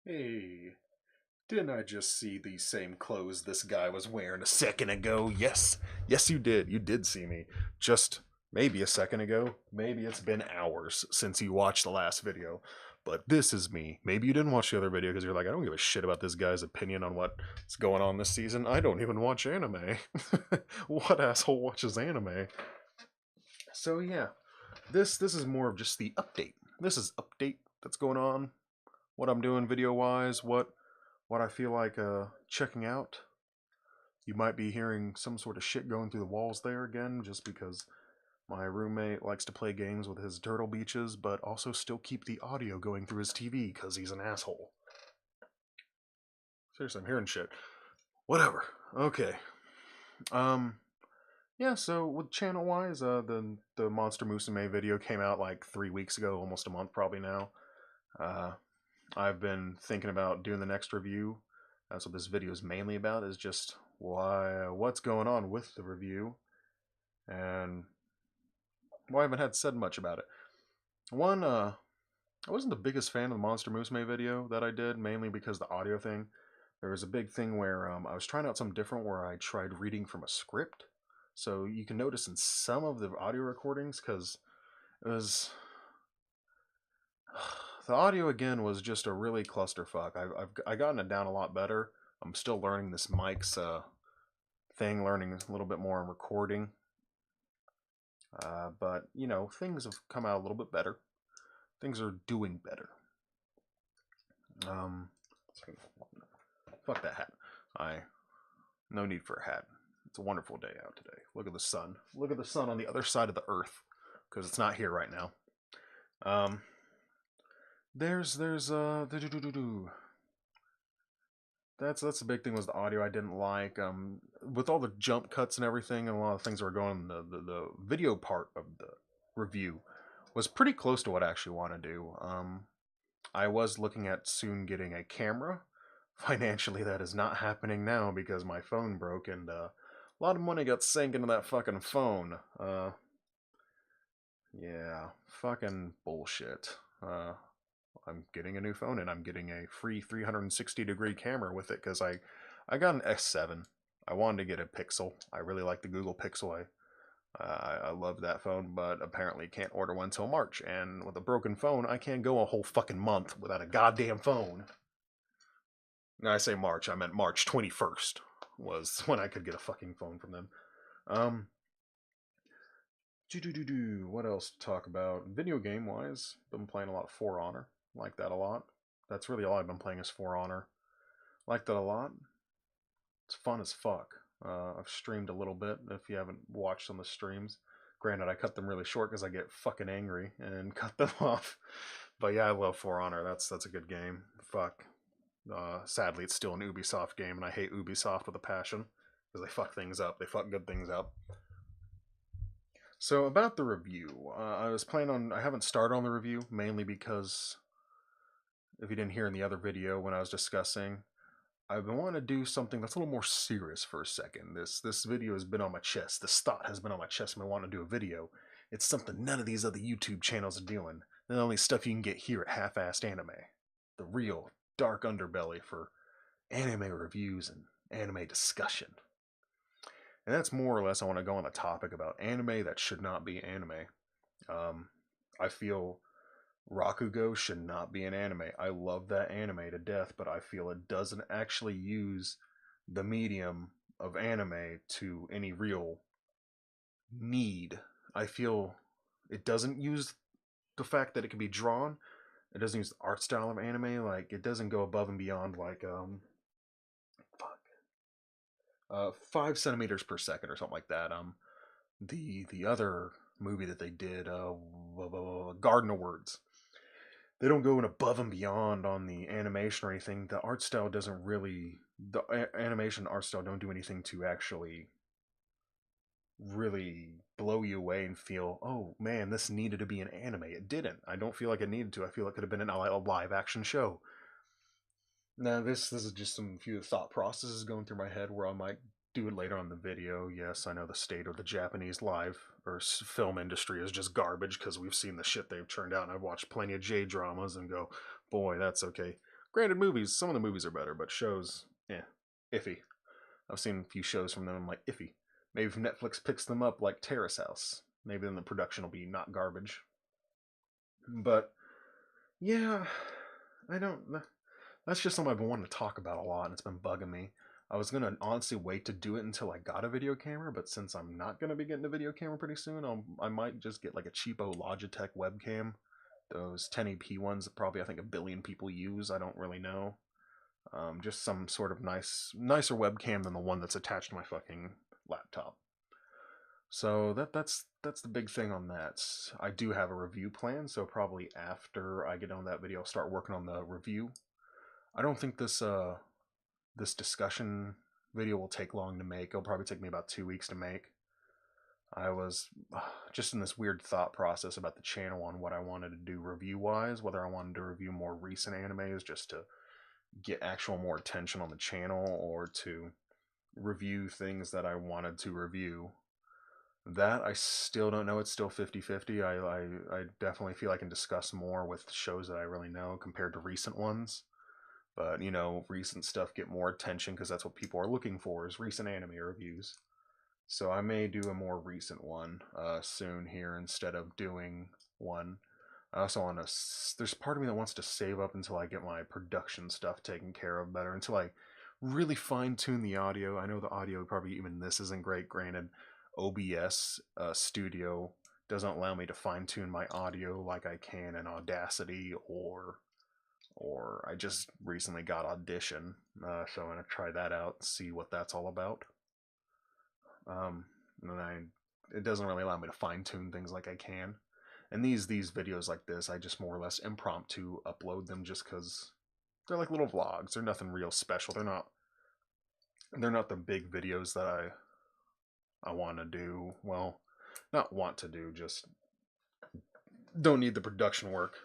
Hey, didn't I just see the same clothes this guy was wearing a second ago? Yes, yes, you did. You did see me. Just maybe a second ago. Maybe it's been hours since you watched the last video. But this is me. Maybe you didn't watch the other video because you're like, I don't give a shit about this guy's opinion on what's going on this season. I don't even watch anime. What asshole watches anime? So yeah, this is more of just the update. This is update that's going on. What I'm doing video wise. What I feel like checking out. You might be hearing some sort of shit going through the walls there again, just because my roommate likes to play games with his turtle beaches, but also still keep the audio going through his TV because he's an asshole. Seriously, I'm hearing shit. Whatever. Okay. Um. Yeah. So with channel wise, the Monster Musume video came out like 3 weeks ago, almost a month probably now. Uh, I've been thinking about doing the next review. That's what this video is mainly about, is just what's going on with the review, and I haven't had said much about it. One, I wasn't the biggest fan of the Monster Musume video that I did, mainly because the audio thing. There was a big thing where I was trying out something different where I tried reading from a script. So you can notice in some of the audio recordings, because it was the audio again was just a really clusterfuck. I gotten it down a lot better. I'm still learning this mic's thing, learning a little bit more on recording. But you know, things have come out a little bit better. Things are doing better. Um, fuck that hat. No need for a hat. It's a wonderful day out today. Look at the sun. Look at the sun on the other side of the earth, because it's not here right now. There's that's the big thing, was the audio I didn't like. With all the jump cuts and everything, and a lot of things that were going on, the video part of the review was pretty close to what I actually want to do. I was looking at soon getting a camera. Financially, that is not happening now because my phone broke, and a lot of money got sank into that fucking phone. Yeah, fucking bullshit. I'm getting a new phone, and I'm getting a free 360-degree camera with it because I got an S7. I wanted to get a Pixel. I really like the Google Pixel. I love that phone, but apparently can't order one till March. And with a broken phone, I can't go a whole fucking month without a goddamn phone. Now I say March, I meant March 21st was when I could get a fucking phone from them. Um, what else to talk about? Video game wise, been playing a lot of For Honor. Like that a lot. That's really all I've been playing is For Honor. Like that a lot. It's fun as fuck. I've streamed a little bit if you haven't watched some of the streams. Granted, I cut them really short because I get fucking angry and cut them off. But yeah, I love For Honor. That's a good game. Fuck. Sadly, it's still an Ubisoft game, and I hate Ubisoft with a passion because they fuck things up. They fuck good things up. So about the review, I haven't started on the review mainly because if you didn't hear in the other video when I was discussing, I've been wanting to do something that's a little more serious for a second. This video has been on my chest. This thought has been on my chest. And I want to do a video. It's something none of these other YouTube channels are doing. The only stuff you can get here at Half-Assed Anime. The real dark underbelly for anime reviews and anime discussion. And that's more or less I want to go on the topic about anime that should not be anime. I feel Rakugo should not be an anime. I love that anime to death, but I feel it doesn't actually use the medium of anime to any real need. I feel it doesn't use the fact that it can be drawn. It doesn't use the art style of anime. Like, it doesn't go above and beyond, like, 5 centimeters per second or something like that. The other movie that they did, Garden of Words, they don't go above and beyond on the animation or anything. The art style doesn't really, the animation art style don't do anything to actually really blow you away and feel, oh man, this needed to be an anime. It didn't. I don't feel like it needed to. I feel like it could have been a live action show. Now this is just some few thought processes going through my head where I might do it later on the video. Yes, I know the state of the Japanese live or film industry is just garbage because we've seen the shit they've turned out, and I've watched plenty of J dramas and go, boy, that's okay. Granted, movies, some of the movies are better, but shows, iffy. I've seen a few shows from them, I'm like, iffy. Maybe if Netflix picks them up like Terrace House, maybe then the production will be not garbage. But, yeah, I don't... That's just something I've been wanting to talk about a lot, and it's been bugging me. I was gonna honestly wait to do it until I got a video camera, but since I'm not gonna be getting a video camera pretty soon, I might just get like a cheapo Logitech webcam. Those 1080p ones that probably I think a billion people use. I don't really know. Just some sort of nicer webcam than the one that's attached to my fucking laptop. So that's the big thing on that. I do have a review plan, so probably after I get on that video, I'll start working on the review. I don't think this discussion video will take long to make. It'll probably take me about 2 weeks to make. I was just in this weird thought process about the channel on what I wanted to do review-wise, whether I wanted to review more recent animes just to get actual more attention on the channel, or to review things that I wanted to review. That I still don't know. It's still 50-50. I definitely feel I can discuss more with shows that I really know compared to recent ones. But, you know, recent stuff get more attention because that's what people are looking for, is recent anime reviews. So I may do a more recent one soon here instead of doing one. I also want to... There's part of me that wants to save up until I get my production stuff taken care of better, until I really fine-tune the audio. I know the audio, probably even this isn't great. Granted, OBS Studio doesn't allow me to fine-tune my audio like I can in Audacity, or I just recently got Audition, so I'm going to try that out and see what that's all about. It doesn't really allow me to fine-tune things like I can. And these videos like this, I just more or less impromptu upload them just because they're like little vlogs. They're nothing real special. They're not the big videos that I want to do. Well, not want to do, just don't need the production work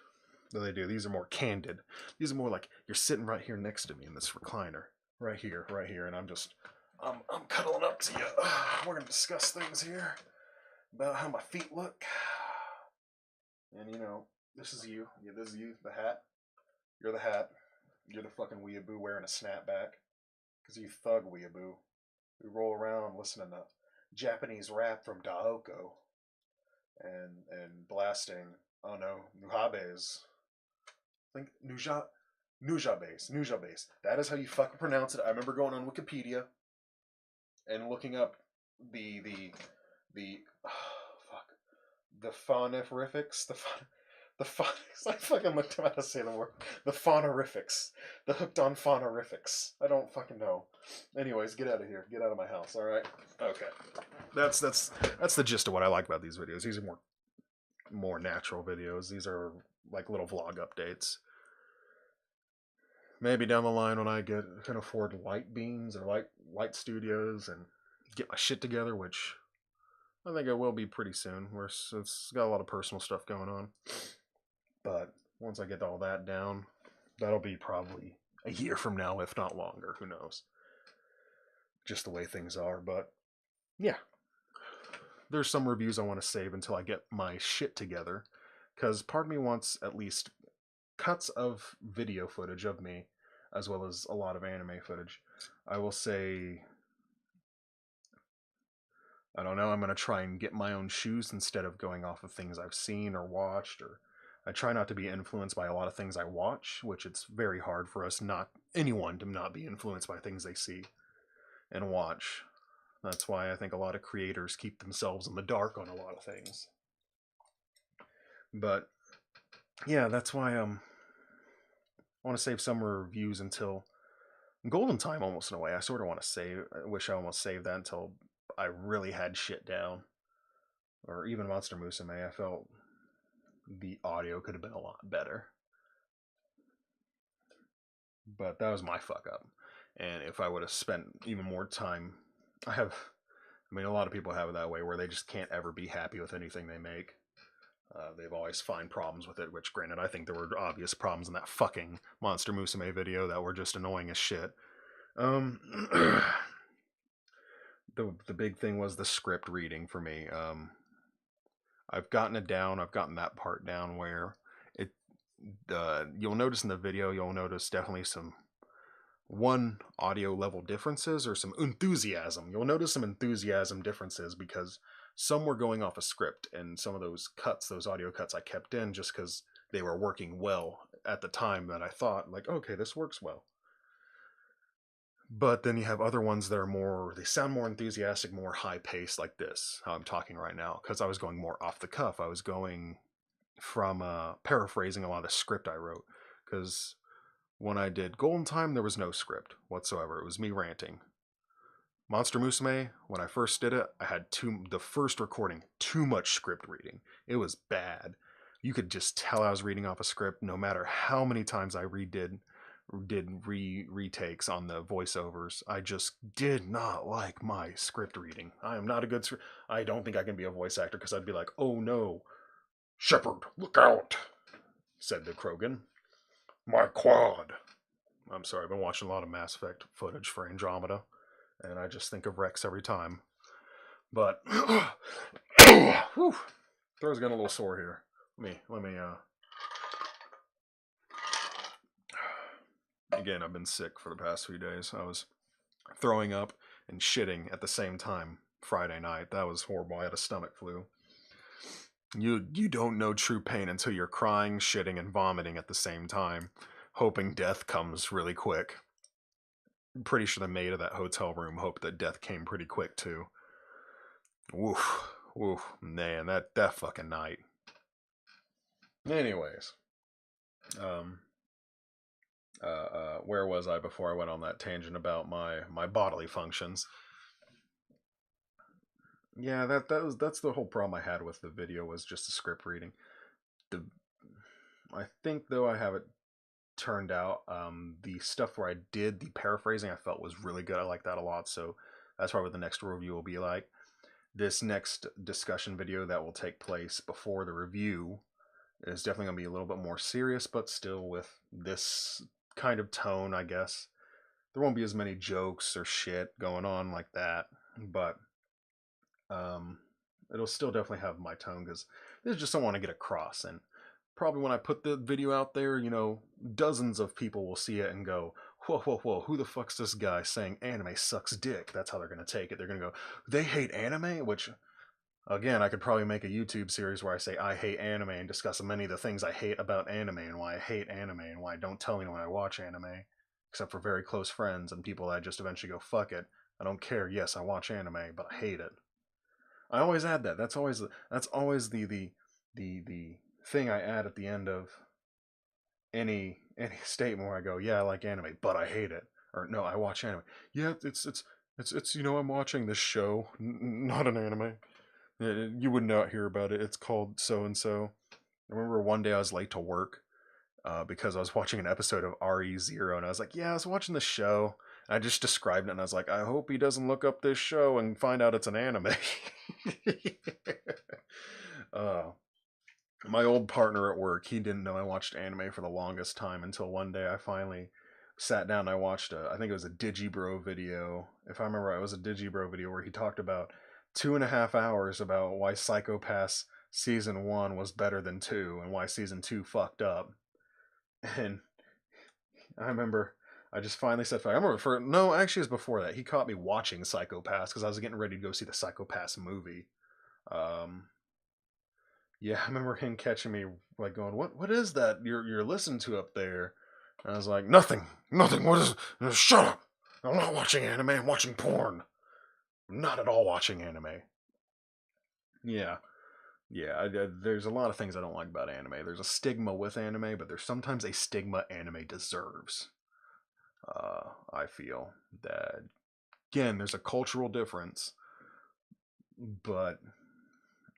that they do. These are more candid. These are more like you're sitting right here next to me in this recliner, right here, and I'm cuddling up to you. We're gonna discuss things here about how my feet look, and you know, this is you. Yeah, this is you. The hat. You're the hat. You're the fucking weeaboo wearing a snapback, because you thug weeaboo. We roll around listening to Japanese rap from Daoko, and blasting. Oh no, Nuhabes. I think Nujabes. That is how you fucking pronounce it. I remember going on Wikipedia and looking up the phonorifics, I fucking looked up how to say the word. The phonorifics. The hooked on phonorifics. I don't fucking know. Anyways, get out of here. Get out of my house, alright? Okay. That's the gist of what I like about these videos. These are more natural videos. These are like little vlog updates. Maybe down the line when I can afford light beams or light studios and get my shit together, which I think I will be pretty soon. It's got a lot of personal stuff going on. But once I get all that down, that'll be probably a year from now, if not longer. Who knows? Just the way things are. But yeah, there's some reviews I want to save until I get my shit together, because part of me wants at least cuts of video footage of me, as well as a lot of anime footage. I will say, I don't know, I'm going to try and get my own shoes instead of going off of things I've seen or watched, or I try not to be influenced by a lot of things I watch, which it's very hard for anyone to not be influenced by things they see and watch. That's why I think a lot of creators keep themselves in the dark on a lot of things. But yeah, that's why I want to save summer reviews until Golden Time, almost in a way. I sort of want to save. I wish I almost saved that until I really had shit down. Or even Monster Musume. I felt the audio could have been a lot better. But that was my fuck up. And if I would have spent even more time, a lot of people have it that way where they just can't ever be happy with anything they make. They've always find problems with it, which granted, I think there were obvious problems in that fucking Monster Musume video that were just annoying as shit. The big thing was the script reading for me. I've gotten it down. I've gotten that part down where you'll notice in the video, you'll notice definitely some one audio level differences or some enthusiasm. You'll notice some enthusiasm differences because some were going off a script, and some of those cuts, those audio cuts, I kept in just because they were working well at the time that I thought, like, okay, this works well. But then you have other ones that are more, they sound more enthusiastic, more high paced, like this, how I'm talking right now, because I was going more off the cuff. I was going from paraphrasing a lot of the script I wrote, because when I did Golden Time, there was no script whatsoever. It was me ranting. Monster Musume, when I first did it, I had the first recording, too much script reading. It was bad. You could just tell I was reading off a script no matter how many times I retakes on the voiceovers. I just did not like my script reading. I am not a good I don't think I can be a voice actor because I'd be like, "Oh no, Shepard, look out," said the Krogan. "My quad." I'm sorry, I've been watching a lot of Mass Effect footage for Andromeda, and I just think of Rex every time. But whew, throat's getting a little sore here. Let me again, I've been sick for the past few days. I was throwing up and shitting at the same time Friday night. That was horrible. I had a stomach flu. You don't know true pain until you're crying, shitting, and vomiting at the same time, hoping death comes really quick. I'm pretty sure the maid of that hotel room hoped that death came pretty quick too. Woof, woof, man, that fucking night. Anyways, where was I before I went on that tangent about my bodily functions? Yeah, that's the whole problem I had with the video, was just the script reading. I think though I have it turned out. The stuff where I did the paraphrasing, I felt was really good. I like that a lot. So that's probably what the next review will be like. This next discussion video that will take place before the review is definitely going to be a little bit more serious, but still with this kind of tone, I guess. There won't be as many jokes or shit going on like that, but it'll still definitely have my tone because there's just something I want to get across. And probably when I put the video out there, dozens of people will see it and go, whoa, whoa, whoa, who the fuck's this guy saying anime sucks dick? That's how they're going to take it. They're going to go, they hate anime? Which, again, I could probably make a YouTube series where I say I hate anime and discuss many of the things I hate about anime and why I hate anime and why I don't tell anyone I watch anime, except for very close friends and people that I just eventually go, fuck it. I don't care. Yes, I watch anime, but I hate it. I always add that. That's always the thing I add at the end of any statement where I go, yeah, I like anime, but I hate it, or no, I watch anime. Yeah, it's I'm watching this show, not an anime. You would not hear about it. It's called so and so. I remember one day I was late to work because I was watching an episode of RE0, and I was like, yeah, I was watching the show. I just described it, and I was like, I hope he doesn't look up this show and find out it's an anime. uh, my old partner at work, he didn't know I watched anime for the longest time until one day I finally sat down and I watched I think it was a Digibro video. If I remember right, it was a Digibro video where he talked about 2.5 hours about why Psycho Pass season 1 was better than 2 and why season 2 fucked up. And I remember I just finally said, I remember no, actually it was before that. He caught me watching Psycho Pass because I was getting ready to go see the Psycho Pass movie. Yeah, I remember him catching me like going, "What is that you're listening to up there?" And I was like, "Nothing, nothing. What is? Shut up! I'm not watching anime. I'm watching porn. I'm not at all watching anime." Yeah, yeah. There's a lot of things I don't like about anime. There's a stigma with anime, but there's sometimes a stigma anime deserves. I feel that again, there's a cultural difference, but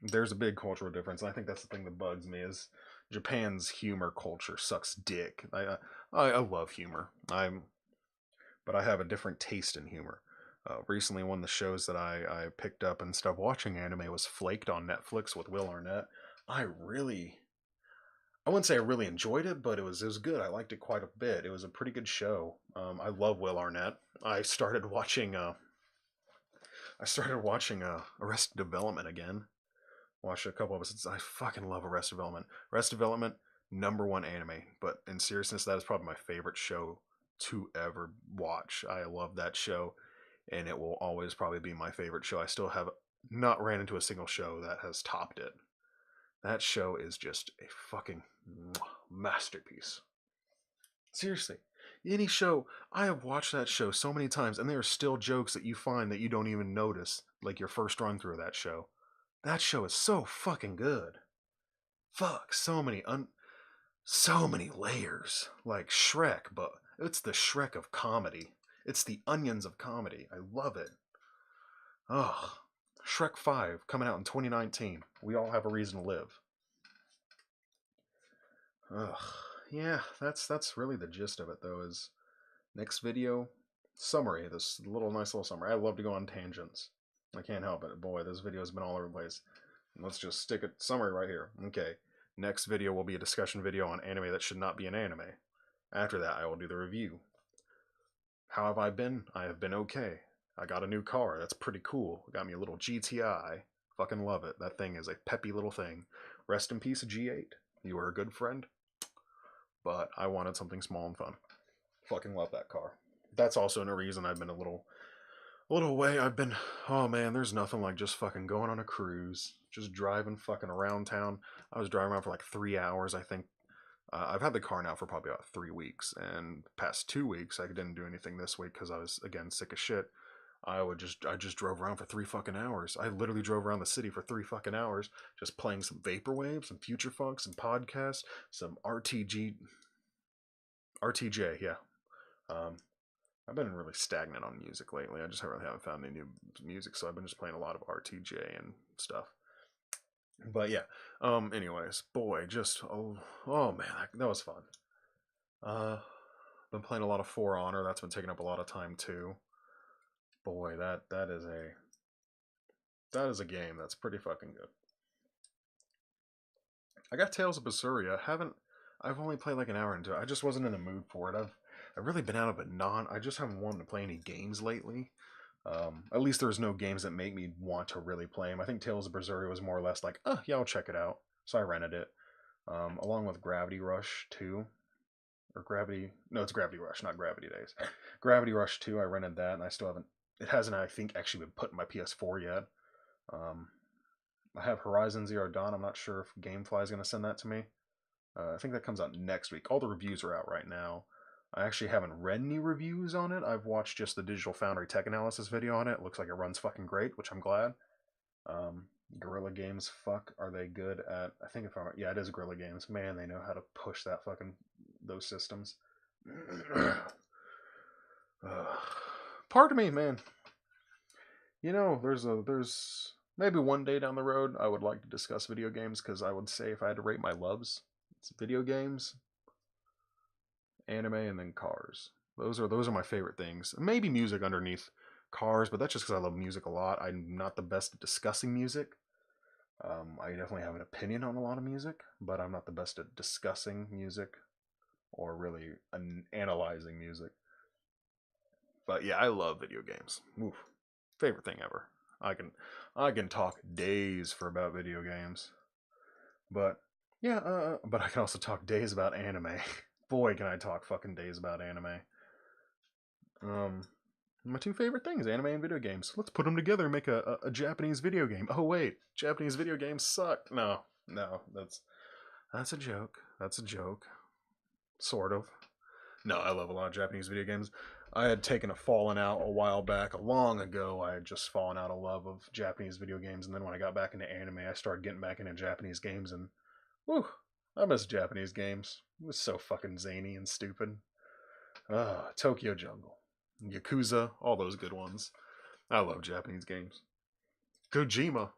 there's a big cultural difference. And I think that's the thing that bugs me is Japan's humor culture sucks dick. I love humor. But I have a different taste in humor. Recently, one of the shows that I picked up and stopped watching anime was Flaked on Netflix with Will Arnett. I wouldn't say I really enjoyed it, but it was good. I liked it quite a bit. It was a pretty good show. I love Will Arnett. I started watching Arrested Development again. Watched a couple episodes. I fucking love Arrested Development. Arrested Development, #1 anime. But in seriousness, that is probably my favorite show to ever watch. I love that show, and it will always probably be my favorite show. I still have not ran into a single show that has topped it. That show is just a fucking masterpiece. Seriously, any show, I have watched that show so many times, and there are still jokes that you find that you don't even notice, like your first run through of that show. That show is so fucking good. Fuck, so many layers. Like Shrek, but it's the Shrek of comedy. It's the onions of comedy. I love it. Ugh. Shrek 5 coming out in 2019. We all have a reason to live. Ugh. Yeah, that's really the gist of it though, is next video summary, this nice little summary. I love to go on tangents. I can't help it. Boy, this video has been all over the place. Let's just stick a summary right here. Okay. Next video will be a discussion video on anime that should not be an anime. After that, I will do the review. How have I been? I have been okay. I got a new car. That's pretty cool. Got me a little GTI. Fucking love it. That thing is a peppy little thing. Rest in peace, G8. You were a good friend. But I wanted something small and fun. Fucking love that car. That's also a reason I've been a little away. Oh man, there's nothing like just fucking going on a cruise. Just driving fucking around town. I was driving around for like 3 hours, I think. I've had the car now for probably about 3 weeks, and past 2 weeks I didn't do anything this week because I was again sick as shit. I just drove around for 3 fucking hours. I literally drove around the city for 3 fucking hours, just playing some vaporwave, some future funk, some podcasts, some RTJ. Yeah. I've been really stagnant on music lately. I just really haven't found any new music, so I've been just playing a lot of RTJ and stuff. But yeah, anyways, boy, oh man, that was fun. Been playing a lot of For Honor. That's been taking up a lot of time too. Boy, that is a game that's pretty fucking good. I got Tales of Berseria. I've only played like an hour into it. I just wasn't in the mood for it. I've really been out of it. I just haven't wanted to play any games lately. At least there's no games that make me want to really play them. I think Tales of Berseria was more or less like, oh yeah, I'll check it out. So I rented it, along with Gravity Rush 2, or Gravity. No, it's Gravity Rush, not Gravity Days. Gravity Rush 2. I rented that, and I still haven't. It hasn't, I think, actually been put in my PS4 yet. I have Horizon Zero Dawn. I'm not sure if GameFly is going to send that to me. I think that comes out next week. All the reviews are out right now. I actually haven't read any reviews on it. I've watched just the Digital Foundry tech analysis video on it. It looks like it runs fucking great, which I'm glad. Guerrilla Games, are they good at... Yeah, it is Guerrilla Games. Man, they know how to push those systems. Pardon me, man. You know, there's maybe one day down the road I would like to discuss video games, because I would say if I had to rate my loves, it's video games, anime, and then cars. Those are my favorite things. Maybe music underneath cars, but that's just because I love music a lot. I'm not the best at discussing music. I definitely have an opinion on a lot of music, but I'm not the best at discussing music or really analyzing music. But yeah, I love video games. Oof. Favorite thing ever. I can talk days about video games. But yeah, but I can also talk days about anime. Boy, can I talk fucking days about anime. My two favorite things, anime and video games. Let's put them together and make a Japanese video game. Oh wait, Japanese video games suck. No, that's a joke. That's a joke. Sort of. No, I love a lot of Japanese video games. I had taken a fallen out a while back, long ago. I had just fallen out of love of Japanese video games, and then when I got back into anime, I started getting back into Japanese games, and whew, I miss Japanese games. It was so fucking zany and stupid. Tokyo Jungle, Yakuza, all those good ones. I love Japanese games. Kojima,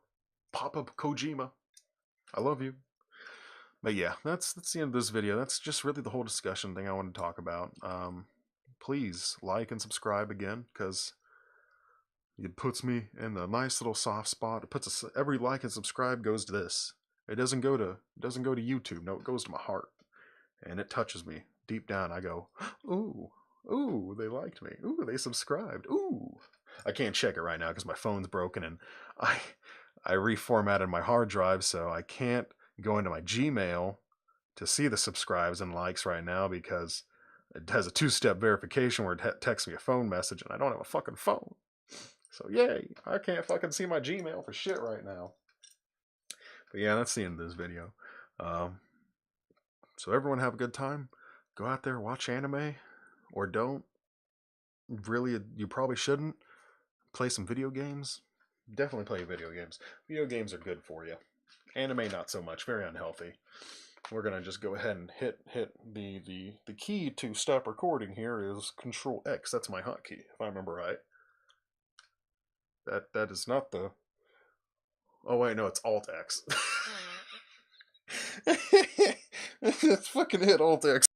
Papa Kojima, I love you. But yeah, that's the end of this video. That's just really the whole discussion thing I wanted to talk about. Please like and subscribe again, because it puts me in a nice little soft spot. Every like and subscribe goes to this. It doesn't go to YouTube. No, it goes to my heart, and it touches me deep down. I go, ooh, they liked me. Ooh, they subscribed. Ooh, I can't check it right now because my phone's broken, and I reformatted my hard drive, so I can't go into my Gmail to see the subscribes and likes right now because it has a two-step verification where it texts me a phone message and I don't have a fucking phone. So yay, I can't fucking see my Gmail for shit right now. But yeah, that's the end of this video. So everyone have a good time. Go out there, watch anime, or don't. Really, you probably shouldn't. Play some video games. Definitely play video games. Video games are good for you. Anime, not so much. Very unhealthy. We're gonna just go ahead and hit the key to stop recording here is Control X. That's my hotkey, if I remember right. That is not the. Oh wait, no, it's Alt X. Let's fucking hit Alt X.